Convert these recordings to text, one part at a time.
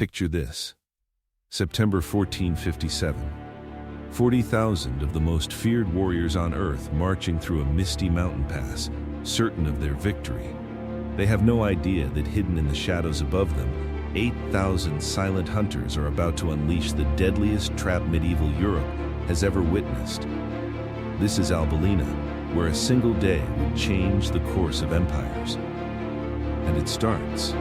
Picture this. September 1457. 40,000 of the most feared warriors on earth marching through a misty mountain pass, certain of their victory. They have no idea that hidden in the shadows above them, 8,000 silent hunters are about to unleash the deadliest trap medieval Europe has ever witnessed. This is Albulena, where a single day would change the course of empires. And it starts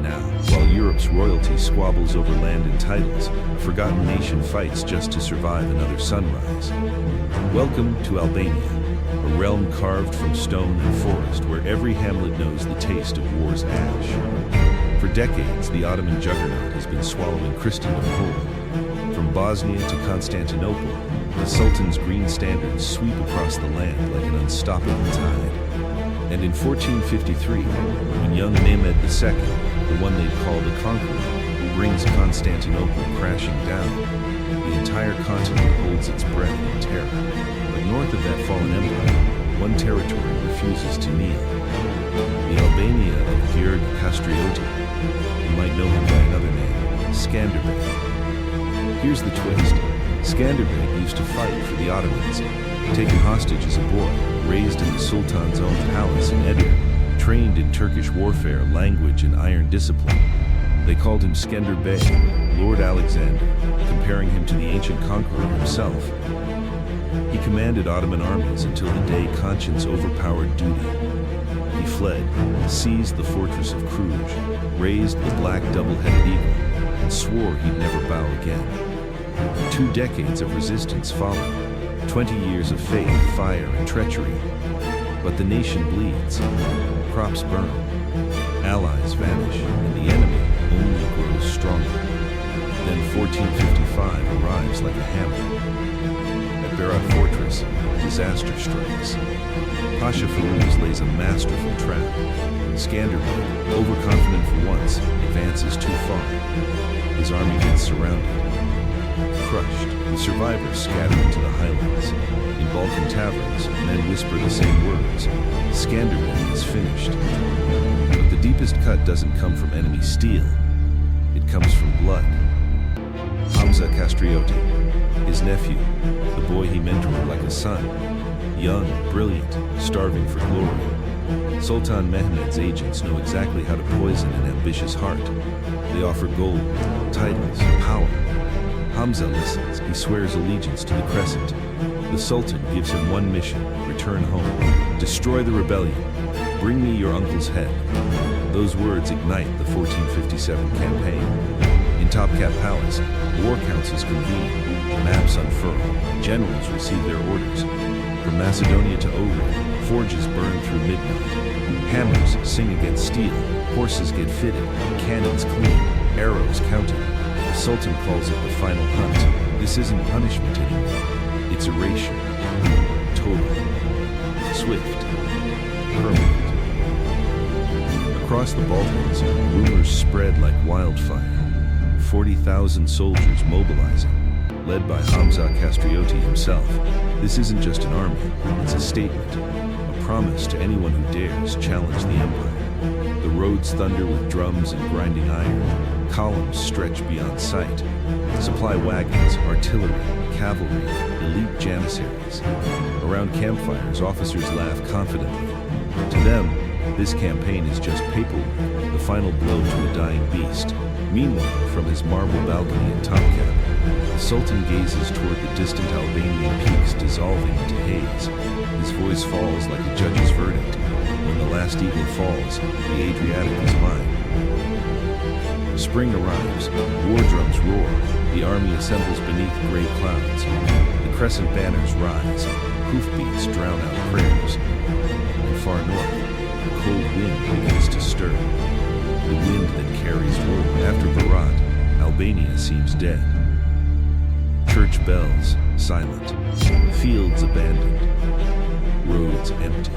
now. While Europe's royalty squabbles over land and titles, a forgotten nation fights just to survive another sunrise. Welcome to Albania, a realm carved from stone and forest where every hamlet knows the taste of war's ash. For decades, the Ottoman juggernaut has been swallowing Christendom whole. From Bosnia to Constantinople, the Sultan's green standards sweep across the land like an unstoppable tide. And in 1453, when young Mehmed II, the one they'd call the Conqueror, brings Constantinople crashing down, the entire continent holds its breath in terror. But north of that fallen empire, one territory refuses to kneel. The Albania of Guerrilla. You might know him by another name, Skanderbeg. Here's the twist. Skanderbeg used to fight for the Ottomans, taken hostage as a boy, raised in the Sultan's own palace in Edirne, trained in Turkish warfare, language, and iron discipline. They called him Skanderbeg, Lord Alexander, comparing him to the ancient conqueror himself. He commanded Ottoman armies until the day conscience overpowered duty. He fled, seized the fortress of Cluj, raised the black double-headed eagle, and swore he'd never bow again. 2 decades of resistance followed, 20 years of faith, fire, and treachery. But the nation bleeds, crops burn, allies vanish, and the enemy only grows stronger. Then 1455 arrives like a hammer. At Berat Fortress, disaster strikes. Pasha Firuz lays a masterful trap. Skanderbeg, overconfident for once, advances too far. His army gets surrounded. Crushed, the survivors scatter into the highlands. In Balkan taverns, men whisper the same words. Skanderbeg is finished. But the deepest cut doesn't come from enemy steel. It comes from blood. Hamza Castrioti, his nephew, the boy he mentored like a son. Young, brilliant, starving for glory. Sultan Mehmed's agents know exactly how to poison an ambitious heart. They offer gold, titles, power. Hamza listens. He swears allegiance to the Crescent. The Sultan gives him one mission: return home. Destroy the rebellion. Bring me your uncle's head. Those words ignite the 1457 campaign. In Topkap Palace, war councils convene. Maps unfurl. Generals receive their orders. From Macedonia to Ohrid, forges burn through midnight. Hammers sing against steel. Horses get fitted. Cannons cleaned. Arrows counted. The Sultan calls it the final hunt. This isn't punishment anymore. It's erasure. Total. Swift. Permanent. Across the Balkans, rumors spread like wildfire. 40,000 soldiers mobilizing, led by Hamza Castrioti himself. This isn't just an army, it's a statement. A promise to anyone who dares challenge the empire. The roads thunder with drums and grinding iron. Columns stretch beyond sight. Supply wagons, artillery, cavalry, elite janissaries. Around campfires, officers laugh confidently. To them, this campaign is just paperwork, the final blow to a dying beast. Meanwhile, from his marble balcony in Topkap, the Sultan gazes toward the distant Albanian peaks dissolving into haze. His voice falls like a judge's verdict. When the last eagle falls, the Adriatic is mine. Spring arrives, war drums roar, the army assembles beneath gray clouds. The crescent banners rise, hoofbeats drown out prayers. And far north, a cold wind begins to stir. The wind that carries woe. After Berat, Albania seems dead. Church bells silent, fields abandoned, roads empty.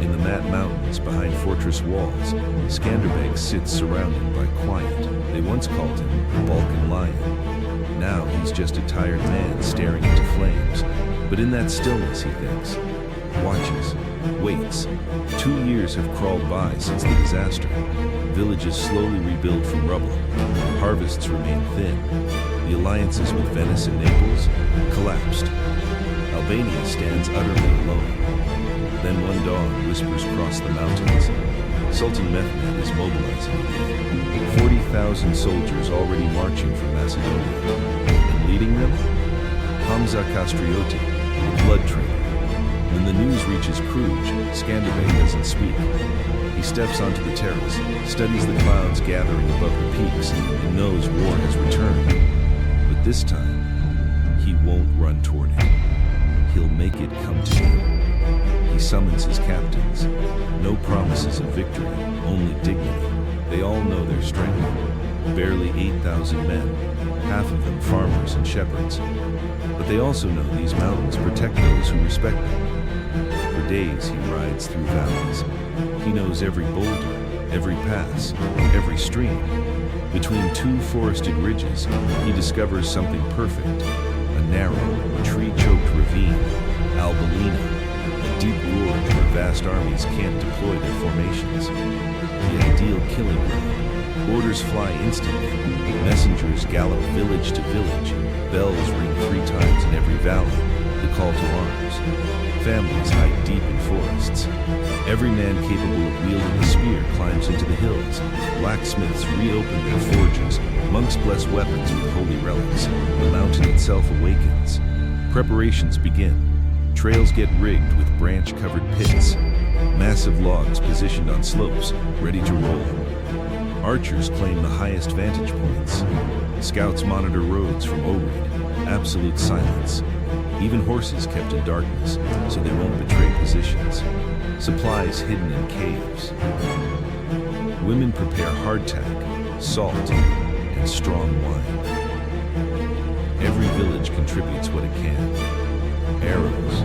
In the Mat Mountains behind fortress walls, Skanderbeg sits surrounded by quiet. They once called him the Balkan Lion. Now he's just a tired man staring into flames. But in that stillness, he thinks, watches, waits. 2 years have crawled by since the disaster. Villages slowly rebuild from rubble. Harvests remain thin. The alliances with Venice and Naples collapsed. Albania stands utterly alone. Then one dawn whispers across the mountains. Sultan Mehmed is mobilizing again. 40,000 soldiers already marching from Macedonia. And leading them? Hamza Kastrioti, the blood traitor. When the news reaches Cluj, Skanderbeg doesn't speak. He steps onto the terrace, studies the clouds gathering above the peaks, and knows war has returned. But this time, he won't run toward it. He'll make it come to him. He summons his captains. No promises of victory, only dignity. They all know their strength. Barely 8,000 men, half of them farmers and shepherds. But they also know these mountains protect those who respect them. For days he rides through valleys. He knows every boulder, every pass, every stream. Between two forested ridges, he discovers something perfect. A narrow, tree-choked ravine, Albulena, a deep gorge where vast armies can't deploy their formations. The ideal killing ground. Orders fly instantly. Messengers gallop village to village. Bells ring 3 times in every valley. The call to arms. Families hide deep in forests. Every man capable of wielding a spear climbs into the hills. Blacksmiths reopen their forges. Monks bless weapons with holy relics. The mountain itself awakens. Preparations begin. Trails get rigged with branch-covered pits. Massive logs positioned on slopes, ready to roll. Archers claim the highest vantage points. Scouts monitor roads from Ohrid. Absolute silence. Even horses kept in darkness, so they won't betray positions. Supplies hidden in caves. Women prepare hardtack, salt, and strong wine. Every village contributes what it can. Arrows,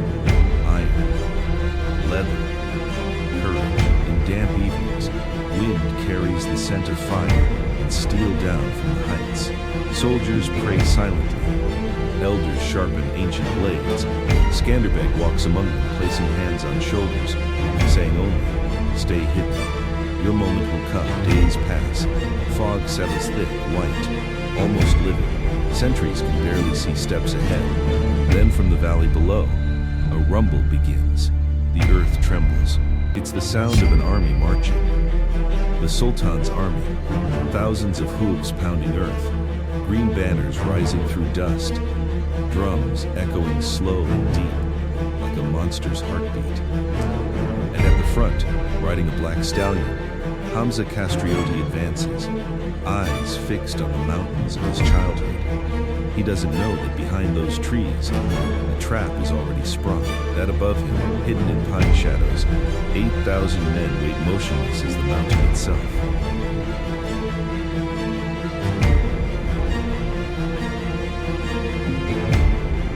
iron, leather, courage. In damp evenings, wind carries the scent of fire and steel down from the heights. Soldiers pray silently. Elders sharpen ancient blades. Skanderbeg walks among them, placing hands on shoulders, saying only, "Stay hidden. Your moment will come." Days pass. Fog settles thick, white, almost living. Sentries can barely see steps ahead. Then from the valley below, a rumble begins. The earth trembles. It's the sound of an army marching. The Sultan's army. Thousands of hooves pounding earth. Green banners rising through dust. Drums echoing slow and deep, like a monster's heartbeat. And at the front, riding a black stallion, Hamza Kastrioti advances, eyes fixed on the mountains of his childhood. He doesn't know that behind those trees, a trap is already sprung. That above him, hidden in pine shadows, 8,000 men wait motionless as the mountain itself.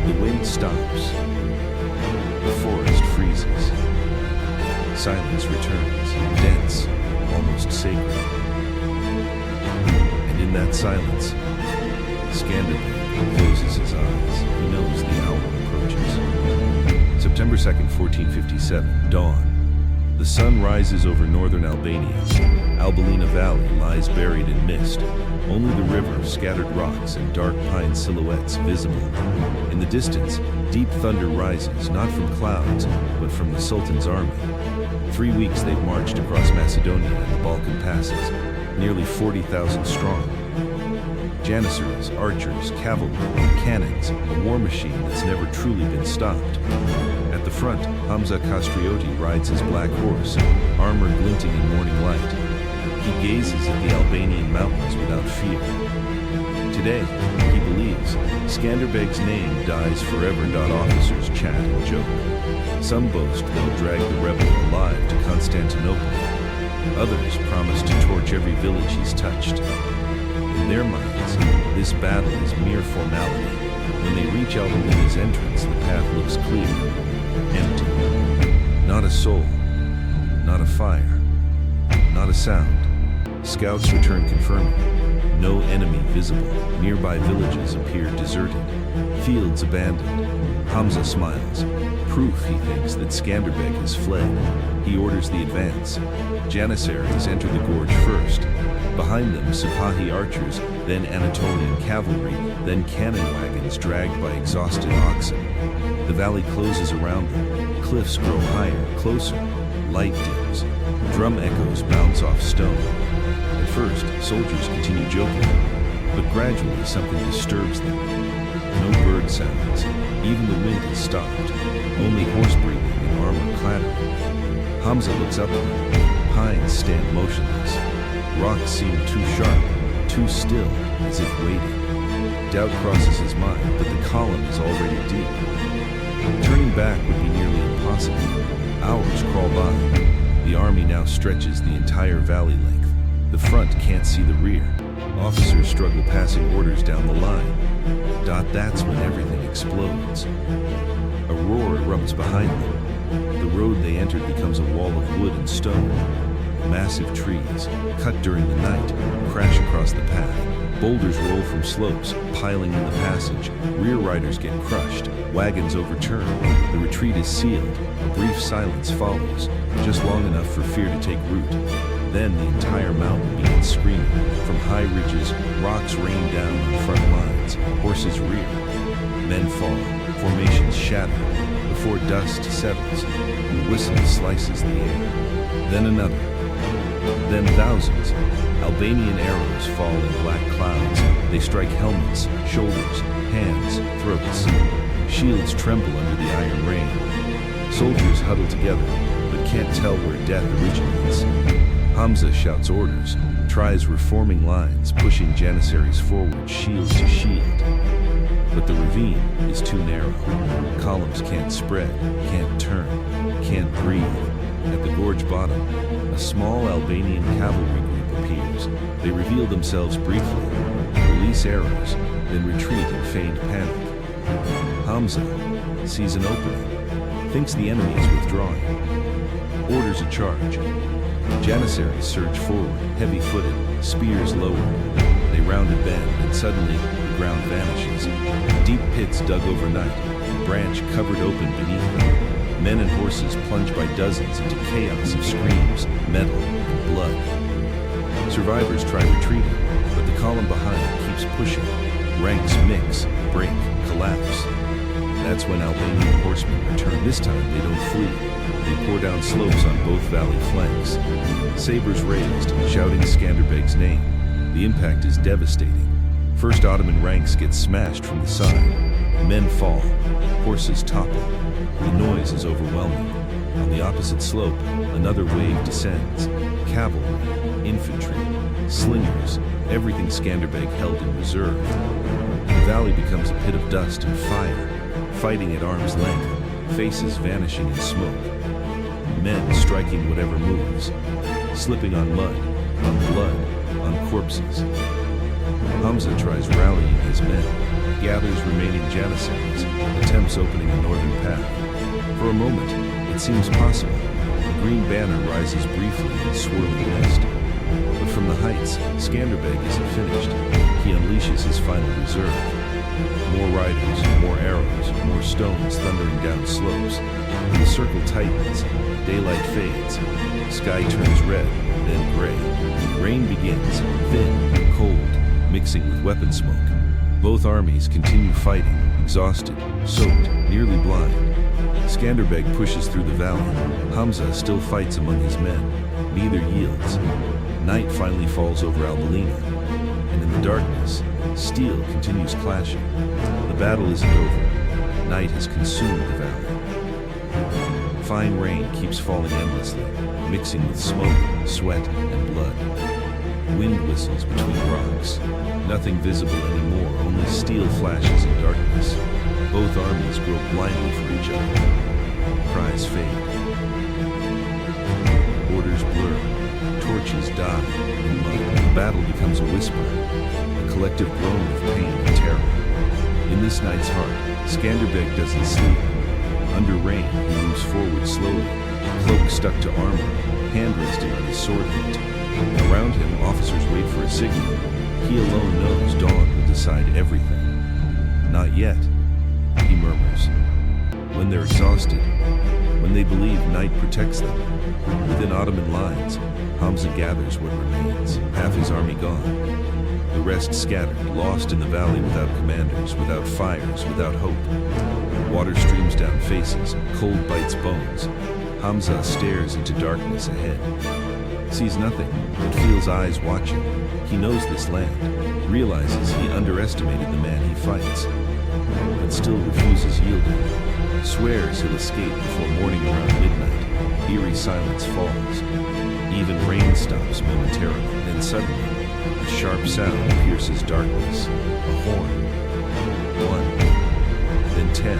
The wind stops. The forest freezes. Silence returns, dense, almost sacred. And in that silence, Skanderbeg closes his eyes. He knows the hour approaches. September 2nd, 1457, dawn. The sun rises over northern Albania. Albulena Valley lies buried in mist. Only the river, scattered rocks, and dark pine silhouettes visible. In the distance, deep thunder rises, not from clouds, but from the Sultan's army. 3 weeks they've marched across Macedonia and the Balkan passes, nearly 40,000 strong. Janissaries, archers, cavalry, cannons, a war machine that's never truly been stopped. At the front, Hamza Kastrioti rides his black horse, armor glinting in morning light. He gazes at the Albanian mountains without fear. Today, he believes, Skanderbeg's name dies forever. Officers chat and joke. Some boast they'll drag the rebel alive to Constantinople. Others promise to torch every village he's touched. In their minds, this battle is mere formality. When they reach Albanena's entrance, the path looks clear, empty. Not a soul, not a fire, not a sound. Scouts return confirming, no enemy visible. Nearby villages appear deserted, fields abandoned. Hamza smiles. Proof, he thinks, that Skanderbeg has fled. He orders the advance. Janissaries enter the gorge first. Behind them, Sipahi archers, then Anatolian cavalry, then cannon wagons dragged by exhausted oxen. The valley closes around them. Cliffs grow higher, closer. Light dims. Drum echoes bounce off stone. At first, soldiers continue joking, but gradually something disturbs them. No bird sounds. Even the wind has stopped. Only horse breathing and armor clattering. Hamza looks up at them. Pines stand motionless. Rocks seem too sharp, too still, as if waiting. Doubt crosses his mind, but the column is already deep. Turning back would be nearly impossible. Hours crawl by. The army now stretches the entire valley length. The front can't see the rear. Officers struggle passing orders down the line. That's when everything explodes. A roar erupts behind them. The road they entered becomes a wall of wood and stone. Massive trees, cut during the night, crash across the path. Boulders roll from slopes, piling in the passage. Rear riders get crushed. Wagons overturn. The retreat is sealed. A brief silence follows, just long enough for fear to take root. Then the entire mountain begins screaming. From high ridges, rocks rain down on front lines. Horses rear. Men fall. Formations shatter. Before dust settles, and the whistle slices the air. Then another. Then thousands. Albanian arrows fall in black clouds. They strike helmets, shoulders, hands, throats. Shields tremble under the iron rain. Soldiers huddle together, but can't tell where death originates. Hamza shouts orders, tries reforming lines, pushing Janissaries forward, shield to shield. But the ravine is too narrow. Columns can't spread, can't turn, can't breathe. At the gorge bottom, a small Albanian cavalry group appears. They reveal themselves briefly, release arrows, then retreat in feigned panic. Hamza sees an opening, thinks the enemy is withdrawing, orders a charge. Janissaries surge forward, heavy-footed, spears lowered. They round a bend, and suddenly the ground vanishes. Deep pits dug overnight, branch covered open beneath them. Men and horses plunge by dozens into chaos of screams, metal, and blood. Survivors try retreating, but the column behind keeps pushing. Ranks mix, break, collapse. That's when Albanian horsemen return. This time they don't flee. They pour down slopes on both valley flanks. Sabers raised, shouting Skanderbeg's name. The impact is devastating. First Ottoman ranks get smashed from the side. Men fall. Horses topple. The noise is overwhelming. On the opposite slope, another wave descends. Cavalry, infantry, slingers, everything Skanderbeg held in reserve. The valley becomes a pit of dust and fire, fighting at arm's length, faces vanishing in smoke. Men striking whatever moves, slipping on mud, on blood, on corpses. Hamza tries rallying his men, gathers remaining Janissaries, attempts opening a northern path. For a moment, it seems possible. A green banner rises briefly in swirling mist. But from the heights, Skanderbeg isn't finished. He unleashes his final reserve. More riders, more arrows, more stones thundering down slopes. The circle tightens, daylight fades, sky turns red, then gray. Rain begins, thin, cold, mixing with weapon smoke. Both armies continue fighting, exhausted, soaked, nearly blind. Skanderbeg pushes through the valley. Hamza still fights among his men. Neither yields. Night finally falls over Albulena, and in the darkness, steel continues clashing. The battle isn't over. Night has consumed the valley. Fine rain keeps falling endlessly, mixing with smoke, sweat, and blood. Wind whistles between rocks. Nothing visible anymore, only steel flashes in darkness. Both armies grow blindly for each other. Cries fade. Orders blur. Torches die in mud. The battle becomes a whisper, a collective groan of pain and terror. In this night's heart, Skanderbeg doesn't sleep. Under rain, he moves forward slowly, cloak stuck to armor, hand resting on his sword hilt. Around him, officers wait for a signal. He alone knows dawn will decide everything. Not yet, he murmurs. When they're exhausted, when they believe night protects them, within Ottoman lines, Hamza gathers what remains, half his army gone. The rest scattered, lost in the valley without commanders, without fires, without hope. Water streams down faces, cold bites bones. Hamza stares into darkness ahead. Sees nothing, but feels eyes watching. He knows this land, realizes he underestimated the man he fights, but still refuses yielding. Swears he'll escape before morning around midnight. Eerie silence falls. Even rain stops momentarily, then suddenly, a sharp sound pierces darkness. A horn. 1, then 10,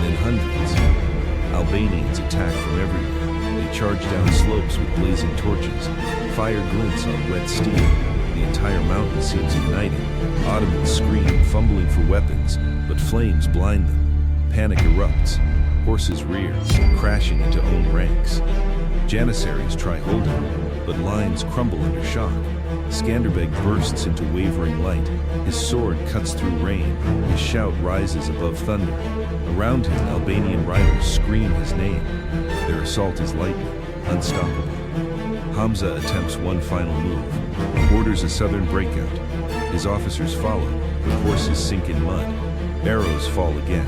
then hundreds. Albanians attack from everywhere. They charge down slopes with blazing torches. Fire glints on wet steel. The entire mountain seems igniting. Ottomans scream, fumbling for weapons, but flames blind them. Panic erupts. Horses rear, crashing into own ranks. Janissaries try holding, but lines crumble under shock. Skanderbeg bursts into wavering light. His sword cuts through rain. His shout rises above thunder. Around him, Albanian riders scream his name. Their assault is lightning, unstoppable. Hamza attempts one final move, orders a southern breakout. His officers follow, but horses sink in mud. Arrows fall again.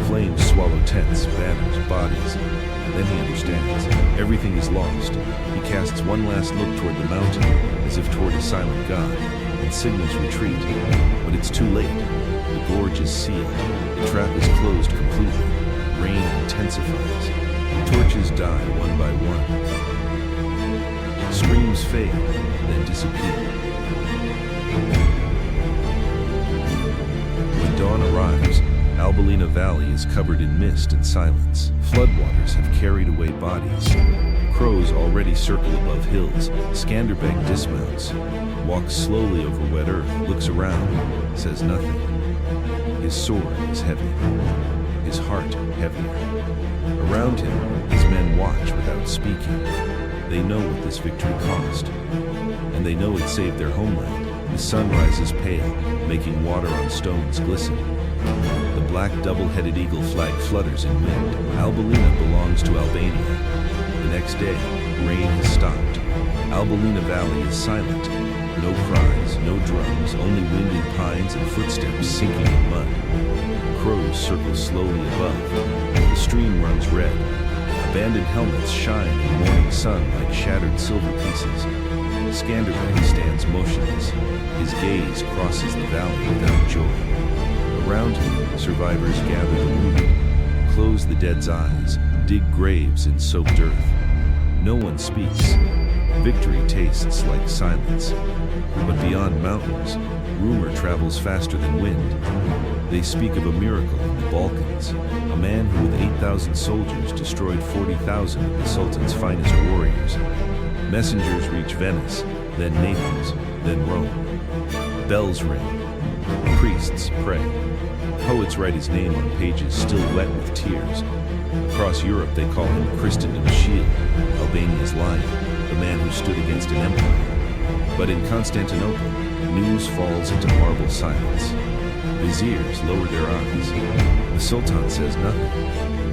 Flames swallow tents, banners, bodies. Then he understands. Everything is lost. He casts one last look toward the mountain, as if toward a silent god, and signals retreat. But it's too late. The gorge is sealed. The trap is closed completely. Rain intensifies. Torches die one by one. Screams fade, then disappear. When dawn arrives, Albulena Valley is covered in mist and silence. Floodwaters have carried away bodies. Crows already circle above hills. Skanderbeg dismounts, walks slowly over wet earth, looks around, says nothing. His sword is heavy, his heart heavier. Around him, his men watch without speaking. They know what this victory cost, and they know it saved their homeland. The sun rises pale, making water on stones glisten. The black double-headed eagle flag flutters in wind. Albulena belongs to Albania. The next day, rain has stopped. Albulena Valley is silent. No cries, no drums, only wind in pines and footsteps sinking in mud. Crows circle slowly above. The stream runs red. Abandoned helmets shine in the morning sun like shattered silver pieces. Skanderbeg stands motionless. His gaze crosses the valley without joy. Around him, survivors gather the wounded, close the dead's eyes, dig graves in soaked earth. No one speaks. Victory tastes like silence. But beyond mountains, rumor travels faster than wind. They speak of a miracle in the Balkans, a man who with 8,000 soldiers destroyed 40,000 of the Sultan's finest warriors. Messengers reach Venice, then Naples, then Rome. Bells ring. Priests pray. Poets write his name on pages still wet with tears. Across Europe they call him Christendom's shield, Albania's lion, the man who stood against an empire. But in Constantinople, news falls into marble silence. Viziers lower their eyes. The Sultan says nothing.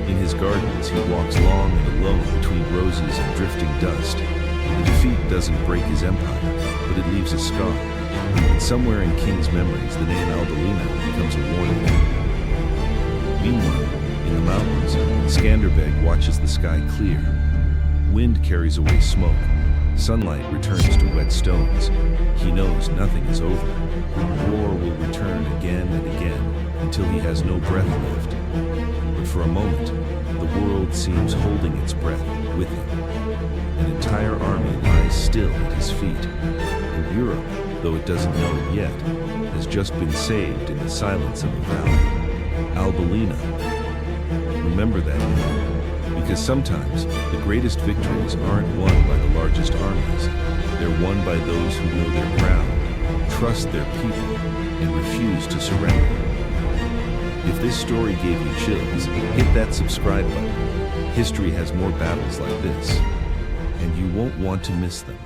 In his gardens he walks long and alone between roses and drifting dust. The defeat doesn't break his empire, but it leaves a scar. And somewhere in kings' memories, the name Albulena becomes a warning. Meanwhile, in the mountains, Skanderbeg watches the sky clear. Wind carries away smoke. Sunlight returns to wet stones. He knows nothing is over. War will return again and again until he has no breath left. But for a moment, the world seems holding its breath with him. An entire army lies still at his feet. And Europe, though it doesn't know it yet, has just been saved in the silence of a valley. Albulena. Remember that name, because sometimes the greatest victories aren't won by the largest armies. They're won by those who know their ground, trust their people, and refuse to surrender. If this story gave you chills, hit that subscribe button. History has more battles like this, and you won't want to miss them.